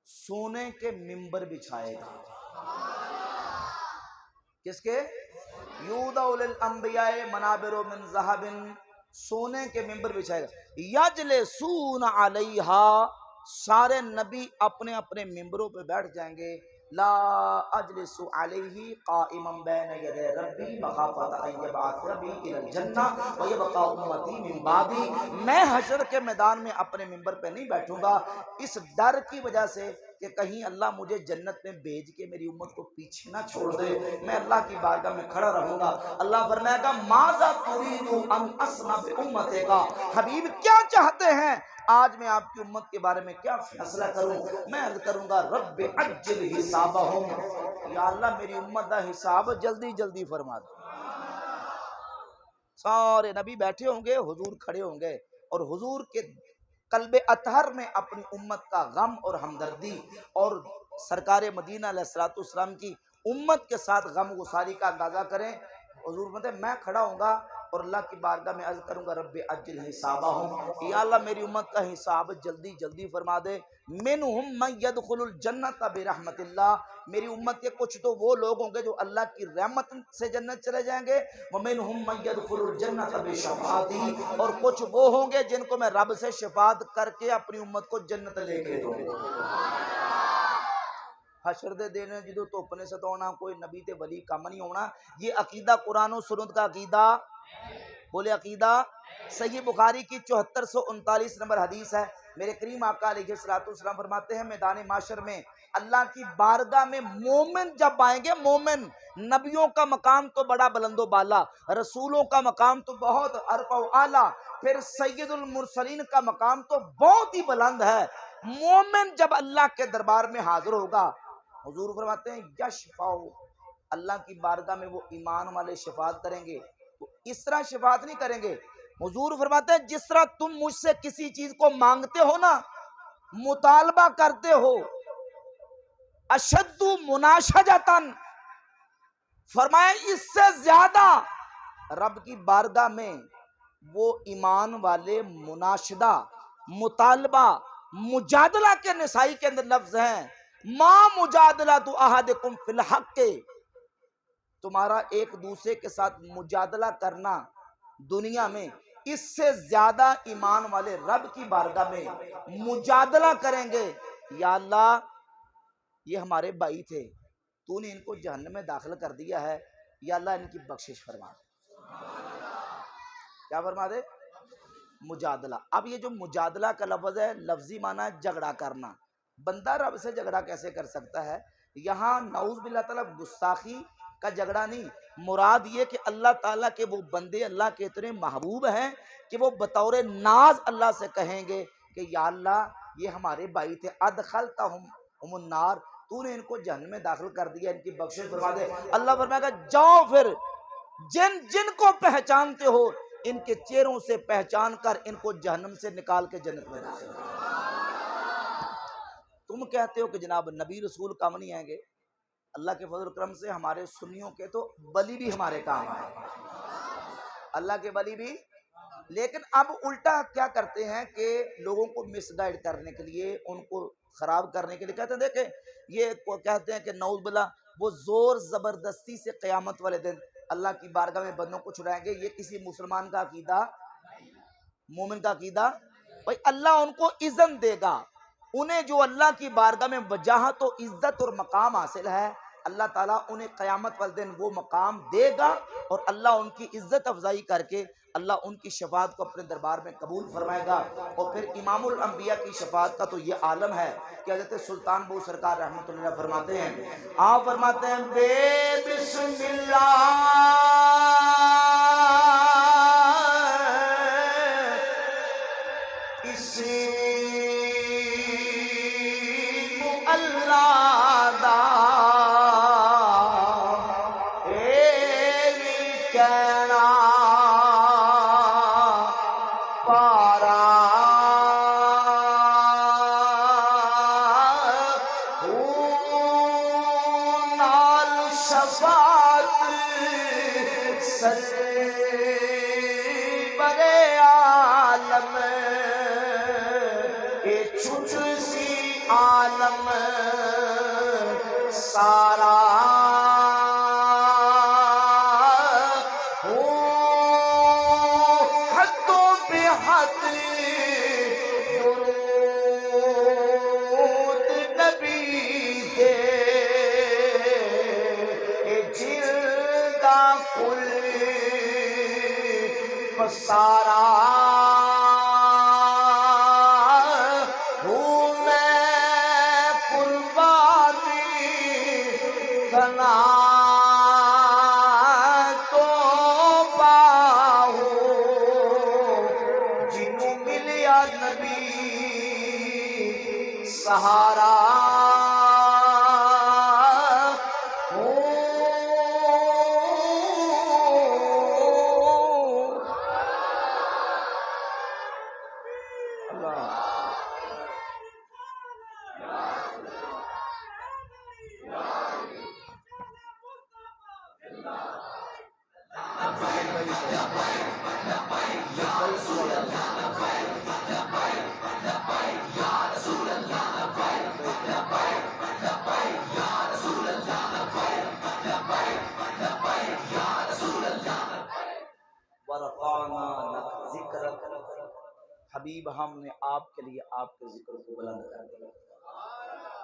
سونے کے ممبر بچھائے گا۔ کس کے؟ یودع للانبیاء منابر من ذہب، سونے کے ممبر بچھائے گا، یجلسون علیہا، سارے نبی اپنے اپنے ممبروں پہ بیٹھ جائیں گے، لا اجلس علیہ قائما بین یدی ربی مخافۃ ان یبعث ربی الی الجنہ ویبقى امتی من بعدی، میں حشر کے میدان میں اپنے ممبر پہ نہیں بیٹھوں گا اس ڈر کی وجہ سے کہ کہیں اللہ مجھے جنت میں بھیج کے میری امت کو پیچھے نہ چھوڑ دے، میں اللہ کی بارگاہ میں کھڑا رہوں گا۔ اللہ فرمائے گا ماذا تريد ان اصنع بامتک، حبیب کیا چاہتے ہیں آج میں آپ کی امت کے بارے میں کیا فیصلہ کروں؟ میں عرض کروں گا رب عجل حسابہم، یا اللہ میری امت دا حساب جلدی جلدی فرما دے۔ سارے نبی بیٹھے ہوں گے، حضور کھڑے ہوں گے، اور حضور کے قلب اطہر میں اپنی امت کا غم اور ہمدردی، اور سرکار مدینہ علیہ الصلوۃ والسلام کی امت کے ساتھ غم گساری کا اندازہ کریں۔ حضور فرماتے ہیں میں کھڑا ہوں گا اور اللہ کی بارگاہ میں عرض کروں گا رب اجل حسابہم، یا اللہ میری امت کا حساب جلدی جلدی فرما دے۔ منہم من یدخل الجنۃ برحمت اللہ، میری امت کے کچھ تو وہ لوگ ہوں گے جو اللہ کی رحمت سے جنت چلے جائیں گے، ومنہم من یدخل الجنۃ بشفاعتی، اور کچھ وہ ہوں گے جن کو میں رب سے شفاعت کر کے اپنی امت کو جنت لے کے دوں گا۔ حشر دے دن جدو دھوپ نے ستونا کوئی نبی تے ولی کم نہیں ہونا، یہ عقیدہ قرآن و سنت کا عقیدہ، بولے عقیدہ صحیح بخاری کی 7439 نمبر حدیث ہے۔ میرے کریم آقا علیہ الصلوۃ والسلام فرماتے ہیں میدان معاشر میں اللہ کی بارگاہ میں مومن جب آئیں گے، مومن، نبیوں کا مقام تو بڑا بلند و بالا، رسولوں کا مقام تو بہت ارفع و اعلیٰ، پھر سید المرسلین کا مقام تو بہت ہی بلند ہے۔ مومن جب اللہ کے دربار میں حاضر ہوگا، حضور فرماتے ہیں یشفع، اللہ کی بارگاہ میں وہ ایمان والے شفاعت کریں گے، تو اس طرح شفاعت نہیں کریں گے، حضور فرماتے ہیں جس طرح تم مجھ سے کسی چیز کو مانگتے ہو نا، مطالبہ کرتے ہو، اشد مناشجتن، فرمایا اس سے زیادہ رب کی بارگاہ میں وہ ایمان والے مناشدہ، مطالبہ، مجادلہ کے نسائی کے اندر لفظ ہیں، ما مجادلہ تو احدکم فی الحق، تمہارا ایک دوسرے کے ساتھ مجادلہ کرنا دنیا میں، اس سے زیادہ ایمان والے رب کی بارگاہ میں مجادلہ کریں گے، یا اللہ یہ ہمارے بھائی تھے، تو نے ان کو جہنم میں داخل کر دیا ہے، یا اللہ ان کی بخشش فرما دے۔ کیا فرما دے؟ مجادلہ۔ اب یہ جو مجادلہ کا لفظ ہے، لفظی معنی ہے جھگڑا کرنا، بندہ رب سے جھگڑا کیسے کر سکتا ہے؟ یہاں نعوذ باللہ تعالیٰ گستاخی کا جھگڑا نہیں، مراد یہ کہ اللہ تعالیٰ کے وہ بندے اللہ کے اتنے محبوب ہیں کہ وہ بطور ناز اللہ سے کہیں گے کہ یا اللہ یہ ہمارے بھائی تھے، ادخلتہم النار، تو نے ان کو جہنم میں داخل کر دیا، ان کی بخشش فرما دے۔ اللہ فرمائے گا جاؤ پھر جن جن کو پہچانتے ہو ان کے چہروں سے پہچان کر ان کو جہنم سے نکال کے جنت میں داخل کرو۔ تم کہتے ہو کہ جناب نبی رسول کم نہیں آئیں گے، اللہ کے فضل و کرم سے ہمارے سنیوں کے تو ولی بھی ہمارے کام آئے، اللہ کے ولی بھی، لیکن اب الٹا کیا کرتے ہیں کہ لوگوں کو مس گائیڈ کرنے کے لیے، ان کو خراب کرنے کے لیے کہتے ہیں، دیکھیں یہ کہتے ہیں کہ نعوذ باللہ وہ زور زبردستی سے قیامت والے دن اللہ کی بارگاہ میں بندوں کو چھڑائیں گے، یہ کسی مسلمان کا عقیدہ، مومن کا عقیدہ، بھائی اللہ ان کو اذن دے گا، انہیں جو اللہ کی بارگاہ میں وجاہت و عزت اور مقام حاصل ہے، اللہ تعالیٰ انہیں قیامت والے دن وہ مقام دے گا، اور اللہ ان کی عزت افزائی کر کے اللہ ان کی شفاعت کو اپنے دربار میں قبول فرمائے گا۔ اور پھر امام الانبیاء کی شفاعت کا تو یہ عالم ہے کہ حضرت سلطان بہو سرکار رحمۃ اللہ فرماتے ہیں، آپ فرماتے ہیں بے بسم اللہ اسی اللہ دا کہنا پارا نال شفاعت سر برے عالم اے چھٹ سی عالم سارا حد درود نبی دے جلدہ کل پسارا ہوں میں قربانی کنا تو باہو جنوں ملیا نبی سہارا ورفعنا لک ذکرک، حبیب ہم نے آپ کے لیے آپ کے ذکر کو بلند کر دیا۔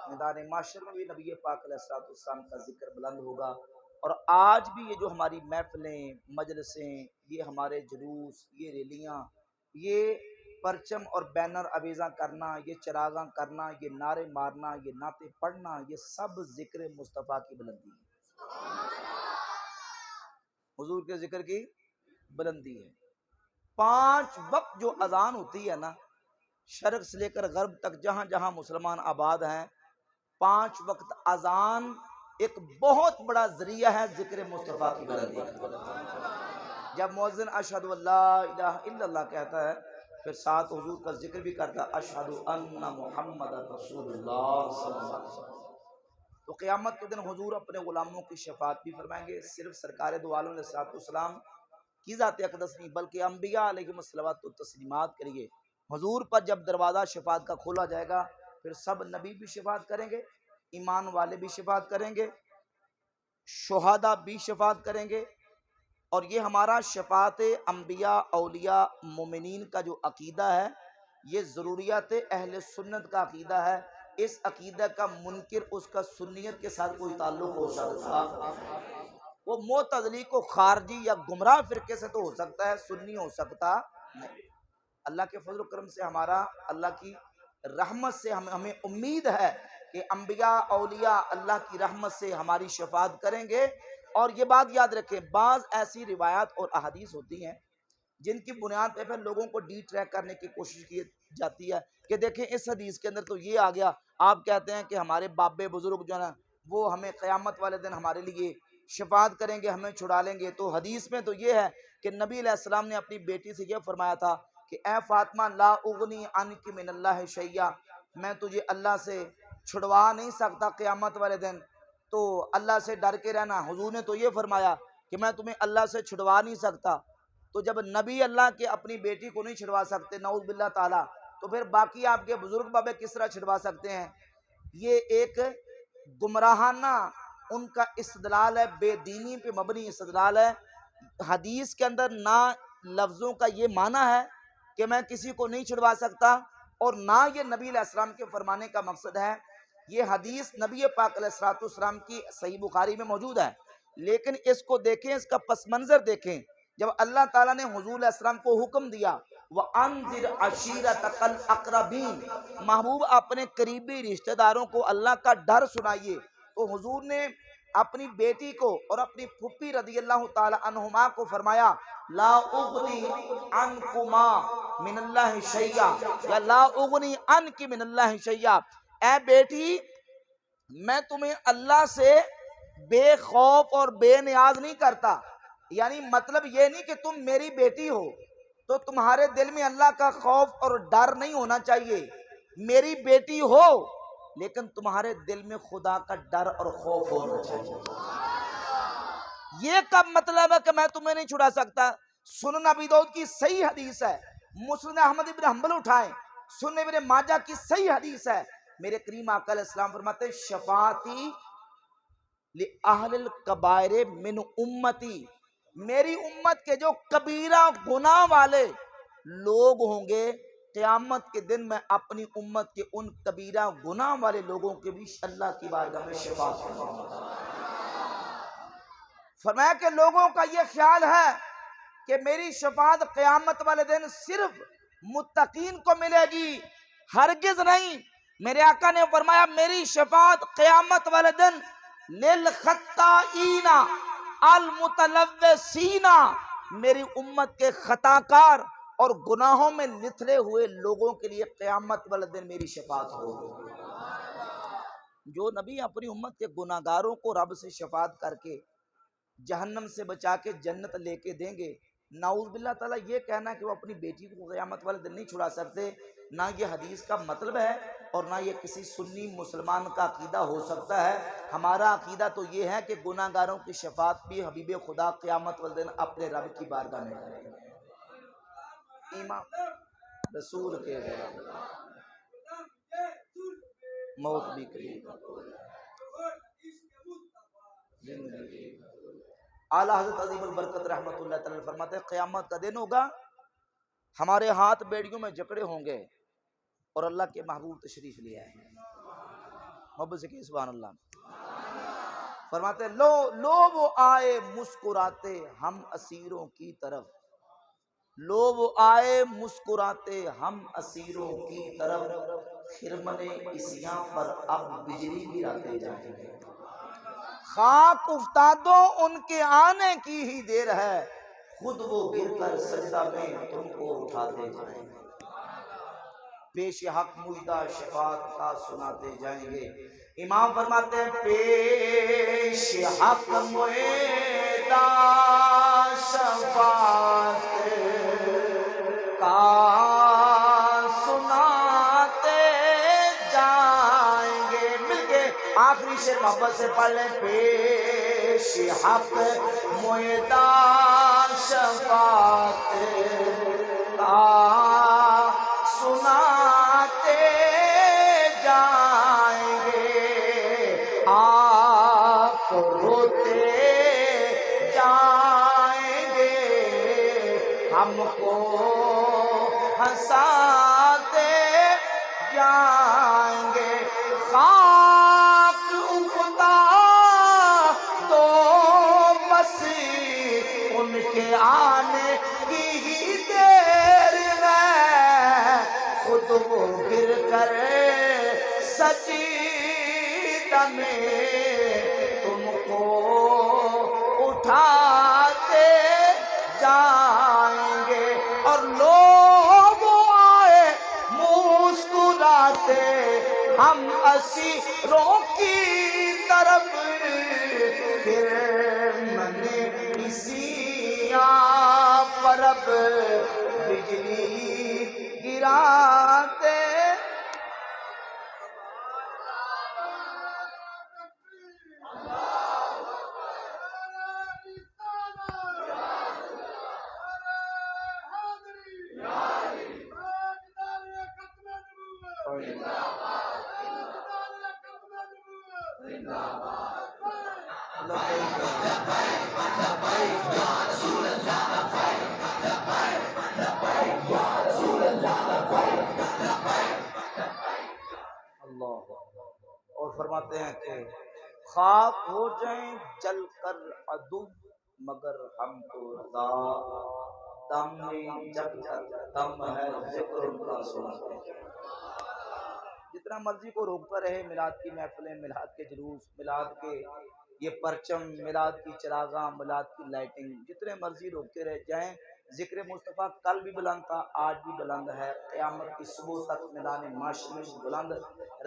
میدان معاشر میں بھی نبی پاک علیہ السلام کا ذکر بلند ہوگا، اور آج بھی یہ جو ہماری محفلیں، مجلسیں، یہ ہمارے جلوس، یہ ریلیاں، یہ پرچم اور بینر آویزاں کرنا، یہ چراغاں کرنا، یہ نعرے مارنا، یہ نعتیں پڑھنا، یہ سب ذکر مصطفیٰ کی بلندی ہے، حضور کے ذکر کی بلندی ہے۔ 5 وقت جو اذان ہوتی ہے نا، شرق سے لے کر غرب تک جہاں جہاں مسلمان آباد ہیں، 5 وقت اذان ایک بہت بڑا ذریعہ ہے ذکر مصطفیٰ کی بلندی کا۔ جب مؤذن اشہد ان لا الہ الا اللہ کہتا ہے، پھر ساتھ حضور کا ذکر بھی کرتا ہے، اشہد ان محمد رسول اللہ صلی اللہ علیہ وسلم۔ تو قیامت کے دن حضور اپنے غلاموں کی شفاعت بھی فرمائیں گے، صرف سرکار دو عالم علیہ السلام کی ذات اقدس نہیں بلکہ انبیاء علیہم الصلوات و تسلیمات کے لیے حضور پر جب دروازہ شفاعت کا کھولا جائے گا، پھر سب نبی بھی شفاعت کریں گے، ایمان والے بھی شفاعت کریں گے، شہداء بھی شفاعت کریں گے۔ اور یہ ہمارا شفاعت انبیاء، اولیاء، مومنین کا جو عقیدہ ہے، یہ ضروریات اہل سنت کا عقیدہ ہے۔ اس عقیدہ کا منکر اس کا سنیت کے ساتھ کوئی تعلق ہو سکتا، وہ معتزلی کو خارجی یا گمراہ فرقے سے تو ہو سکتا ہے، سنی ہو سکتا نہیں۔ اللہ کے فضل و کرم سے ہمارا، اللہ کی رحمت سے ہمیں امید ہے کہ انبیاء اولیاء اللہ کی رحمت سے ہماری شفاعت کریں گے۔ اور یہ بات یاد رکھیں، بعض ایسی روایات اور احادیث ہوتی ہیں جن کی بنیاد پہ پھر لوگوں کو ڈی ٹریک کرنے کی کوشش کی جاتی ہے کہ دیکھیں اس حدیث کے اندر تو یہ آ گیا، آپ کہتے ہیں کہ ہمارے باپ بزرگ جو ہے نا وہ ہمیں قیامت والے دن ہمارے لیے شفاعت کریں گے، ہمیں چھڑا لیں گے۔ تو حدیث میں تو یہ ہے کہ نبی علیہ السلام نے اپنی بیٹی سے یہ فرمایا تھا کہ اے فاطمہ لا اغنی عنک من اللہ شیئا، میں تجھے اللہ سے چھڑوا نہیں سکتا قیامت والے دن، تو اللہ سے ڈر کے رہنا۔ حضور نے تو یہ فرمایا کہ میں تمہیں اللہ سے چھڑوا نہیں سکتا، تو جب نبی اللہ کے اپنی بیٹی کو نہیں چھڑوا سکتے نعوذ باللہ تعالی، تو پھر باقی آپ کے بزرگ بابے کس طرح چھڑوا سکتے ہیں؟ یہ ایک گمراہانہ ان کا استدلال ہے، بے دینی پہ مبنی استدلال ہے۔ حدیث کے اندر نہ لفظوں کا یہ معنی ہے کہ میں کسی کو نہیں چھڑوا سکتا، اور نہ یہ نبی علیہ السلام کے فرمانے کا مقصد ہے۔ یہ حدیث نبی پاک علیہ السلام کی صحیح بخاری میں موجود ہے، لیکن اس کو دیکھیں، اس کا پس منظر دیکھیں۔ جب اللہ تعالیٰ نے حضور علیہ السلام کو حکم دیا وَأَنذِرْ عَشِيرَتَكَ الْأَقْرَبِينَ، محبوب اپنے قریبی رشتہ داروں کو اللہ کا ڈر سنائیے، تو حضور نے اپنی بیٹی کو اور اپنی پھپھی رضی اللہ تعالی عنہما کو فرمایا لا اغنی عنکما من اللہ شیئا، یا لا اغنی عنک من اللہ شیئا، اے بیٹی میں تمہیں اللہ سے بے خوف اور بے نیاز نہیں کرتا۔ یعنی مطلب یہ نہیں کہ تم میری بیٹی ہو تو تمہارے دل میں اللہ کا خوف اور ڈر نہیں ہونا چاہیے، میری بیٹی ہو لیکن تمہارے دل میں خدا کا ڈر اور خوف ہونا چاہیے۔ یہ کب مطلب ہے کہ میں تمہیں نہیں چھڑا سکتا؟ سنن ابی داؤد کی صحیح حدیث ہے، مسند احمد ابن حنبل اٹھائیں، سنن ابن ماجہ کی صحیح حدیث ہے، میرے کریم آقا علیہ السلام فرماتے ہیں شفاعتی لأہل الکبائر من امتی، میری امت کے جو کبیرہ گناہ والے لوگ ہوں گے قیامت کے دن میں اپنی امت کے ان کبیرہ گناہ والے لوگوں کے بھی اللہ کی بارگاہ میں شفاعت کروں گا۔ فرمایا کہ لوگوں کا یہ خیال ہے کہ میری شفاعت قیامت والے دن صرف متقین کو ملے گی، ہرگز نہیں۔ میرے آقا نے فرمایا میری شفاعت قیامت والے دن للخطائین المتلوثین، میری امت کے خطا کار اور گناہوں میں لتھڑے ہوئے لوگوں کے لیے قیامت والے دن میری شفاعت ہوگی۔ جو نبی اپنی امت کے گناہ گاروں کو رب سے شفاعت کر کے جہنم سے بچا کے جنت لے کے دیں گے، نعوذ باللہ تعالیٰ یہ کہنا کہ وہ اپنی بیٹی کو قیامت والے دن نہیں چھڑا سکتے، نہ یہ حدیث کا مطلب ہے اور نہ یہ کسی سنی مسلمان کا عقیدہ ہو سکتا ہے۔ ہمارا عقیدہ تو یہ ہے کہ گناہ گاروں کی شفاعت بھی حبیب خدا قیامت والے دن اپنے رب کی بارگاہ میں کریں گے۔ ایمان رسول کے موت بھی قریب، اعلیٰ حضرت عظیم البرکت رحمۃ اللہ تعالی فرماتے ہیں قیامت کا دن ہوگا، ہمارے ہاتھ بیڑیوں میں جکڑے ہوں گے اور اللہ کے محبوب تشریف لے آئیں گے۔ محبت سے کہ سبحان اللہ۔ فرماتے ہیں لو وہ آئے مسکراتے ہم اسیروں کی طرف، لو وہ آئے مسکراتے ہم اسیروں کی طرف، خرمن عصیاں پر اب بجلی گراتے جائیں گے۔ خاک افتادو ان کے آنے کی ہی دیر ہے، خود وہ گر کر سجدہ میں تم کو اٹھاتے جائیں گے۔ پیش حق مجدہ شفاعت کا سناتے جائیں گے۔ امام فرماتے ہیں پیش حق مجدہ شفاعت کا سناتے جائیں گے۔ مل کے آخری شعر محبت سے پڑھ لیں، پیش حق مجدہ شفاعت کا سناتے جائیں گے، آپ روتے جائیں گے، ہم کو ہنساتے جائیں گے۔ خاک افتادو بس ان کے آنے کی ہی دیر ہے، خود وہ گر کر سجدہ میں تم کو اٹھاتے جائیں گے، اور لوگ آئے مسکراتے ہم اسیروں کی طرف، پھر من عصیاں پر اب بجلی گراتے۔ اور فرماتے ہیں کہ خاک ہو جائیں جل کر عدو مگر ہم تو رضا، دم میں جب تک دم ہے ذکر ان کا سناتے ہیں۔ جتنا مرضی کو روکتا رہے میلاد کی محفلیں، میلاد کے جلوس، میلاد کے یہ پرچم، میلاد کی چراغاں، میلاد کی لائٹنگ، جتنے مرضی روکتے رہ جائیں، ذکر مصطفیٰ کل بھی بلند تھا، آج بھی بلند ہے، قیامت کی صبح تک میدان معاشر میں بلند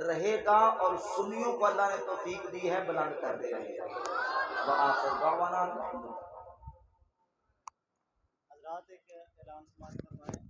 رہے گا، اور سنیوں کو اللہ نے توفیق دی ہے بلند کرتے رہے گا۔ وآخر دعوانا حضرات ایک اعلان سماعت